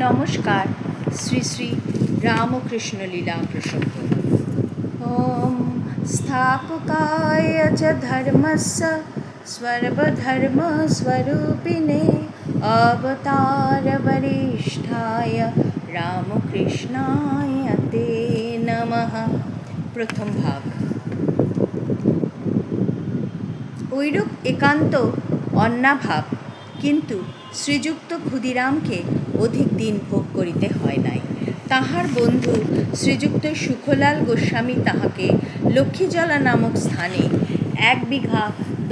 নমস্কার। শ্রী শ্রী রামকৃষ্ণ লীলা প্রসঙ্গ। ওম স্থাপকায় চ ধর্মস্য সর্বধর্মস্বরূপিণে অবতার বরিষ্ঠায় রামকৃষ্ণায় তে নমঃ। প্রথম ভাগ। ঐরূপ একান্ত অন্যাভাব, কিন্তু শ্রীযুক্ত ক্ষুদিরামকে অধিক দিন ভোগ করিতে হয় নাই। তাহার বন্ধু শ্রীযুক্ত সুখলাল গোস্বামী তাহাকে লক্ষ্মীজলা নামক স্থানে 1 বিঘা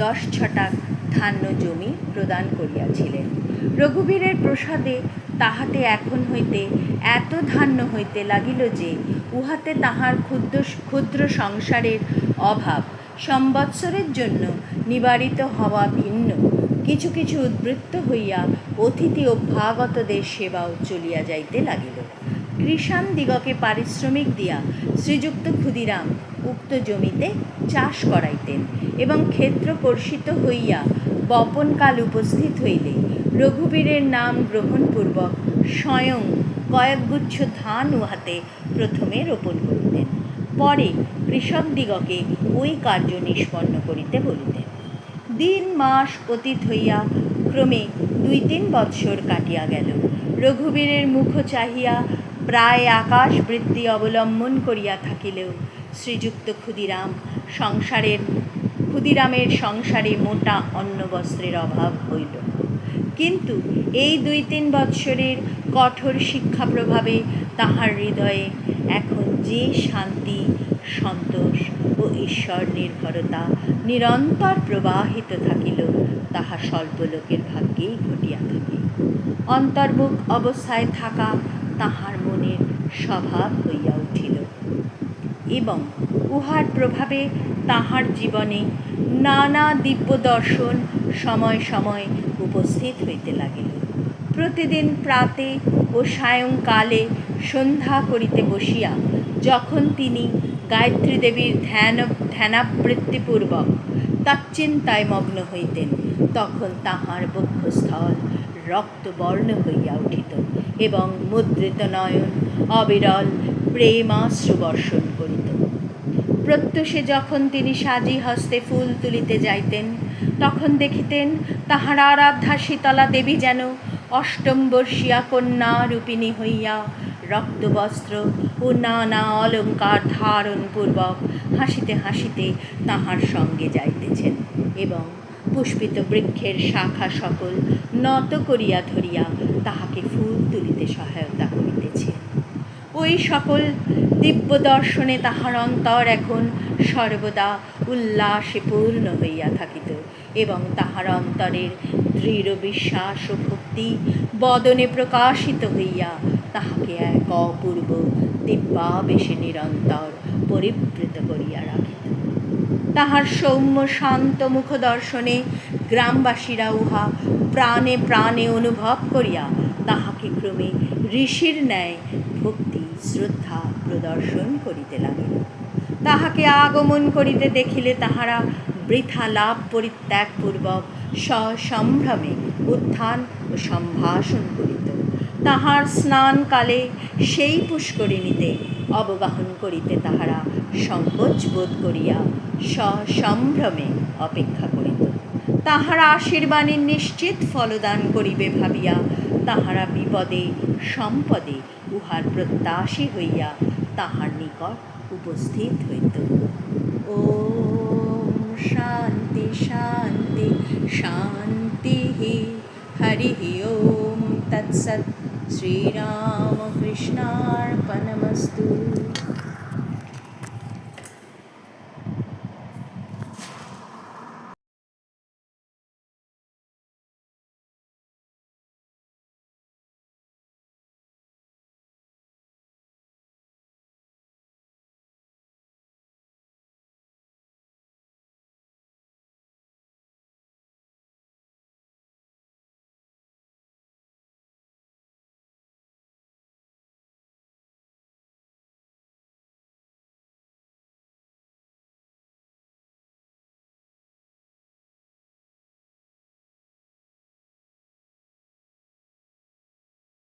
10 ছটাক ধান্য জমি প্রদান করিয়াছিলেন। রঘুবীরের প্রসাদে তাহাতে এখন হইতে এত ধান্য হইতে লাগিল যে উহাতে তাহার ক্ষুদ্র সংসারের অভাব সম্বৎসরের জন্য নিবারিত হওয়া ভিন্ন কিছু কিছু উদ্বৃত্ত হইয়া অতিথি অভ্যাগতদের সেবাও চলিয়া যাইতে লাগিল। কৃষাণ দিগকে পারিশ্রমিক দিয়া শ্রীযুক্ত ক্ষুদিরাম উক্ত জমিতে চাষ করাইতেন এবং ক্ষেত্র কর্ষিত হইয়া বপনকাল উপস্থিত হইলে রঘুবীরের নাম গ্রহণপূর্বক স্বয়ং কয়েকগুচ্ছ ধান উহাতে প্রথমে রোপণ করিতেন, পরে কৃষকদিগকে ওই কার্য নিষ্পন্ন করিতে বলিতেন। দিন মাস অতীত হইয়া ক্রমে 2-3 বৎসর কাটিয়া গেল। রঘুবীরের মুখ চাহিয়া প্রায় আকাশ বৃত্তি অবলম্বন করিয়া থাকিলেও শ্রীযুক্ত ক্ষুদিরামের সংসারে মোটা অন্নবস্ত্রের অভাব হইল। কিন্তু এই 2-3 বৎসরের কঠোর শিক্ষা প্রভাবে তাহার হৃদয়ে এখন যে শান্তি, সন্তোষ ও ঈশ্বর নির্ভরতা নিরন্তর প্রবাহিত থাকিল, তাহা স্বল্প লোকের ভাগ্যেই ঘটিয়া থাকে। অন্তর্মুখ অবস্থায় থাকা তাহার মনের স্বভাব হইয়া উঠিল এবং উহার প্রভাবে তাহার জীবনে নানা দিব্য দর্শন সময় সময় উপস্থিত হইতে লাগিল। প্রতিদিন প্রাতে ও সায়ংকালে সন্ধ্যা করিতে বসিয়া যখন তিনি গায়ত্রী দেবীর ধ্যানাবৃত্তিপূর্বক তচ্চিন্তায় মগ্ন হইতেন, তখন তাহার বক্ষস্থল রক্তবর্ণ হইয়া উঠিত এবং মুদ্রিত নয়ন অবিরল প্রেমাশ্রু বর্ষণ করিত। প্রত্যুষে যখন তিনি সাজি হস্তে ফুল তুলিতে যাইতেন, তখন দেখিতেন তাহার আরাধ্যা শীতলা দেবী যেন অষ্টমবর্ষীয়া কন্যা রূপিণী হইয়া রক্তবস্ত্র ও নানা অলঙ্কার ধারণপূর্বক হাসিতে হাসিতে তাহার সঙ্গে যাইতেছেন এবং পুষ্পিত বৃক্ষের শাখা সকল নত করিয়া ধরিয়া তাহাকে ফুল তুলিতে সহায়তা করিতেছে। ওই সকল দিব্য দর্শনে তাহার অন্তর এখন সর্বদা উল্লাসে পূর্ণ হইয়া থাকিত এবং তাহার অন্তরের দৃঢ় বিশ্বাস ও ভক্তি বদনে প্রকাশিত হইয়া তাহাকে এক অপূর্ব দিব্যাবেশে নিরন্তর পরিবৃত করিয়া রাখিত। তাহার সৌম্য শান্ত মুখ দর্শনে গ্রামবাসীরা উহা প্রাণে প্রাণে অনুভব করিয়া তাহাকে ক্রমে ঋষির ন্যায় ভক্তি শ্রদ্ধা প্রদর্শন করিতে লাগিল। তাহাকে আগমন করিতে দেখিলে তাহারা বৃথা লাভ পরিত্যাগপূর্বক সসম্ভ্রমে উত্থান ও সম্ভাষণ করিত। তাহার স্নানকালে সেই পুষ্করিণীতে অবগাহন করিতে তাহারা সংকোচ বোধ করিয়া সসম্ভ্রমে অপেক্ষা করিত। তাহারা আশীর্বাণীর নিশ্চিত ফলদান করিবে ভাবিয়া তাহারা বিপদে সম্পদে উহার প্রত্যাশী হইয়া তাহার নিকট উপস্থিত হইত। ওম শান্তি শান্তি শান্তি। হরি ওম তৎসৎ। শ্রীরামকৃষ্ণার্পণমস্তু।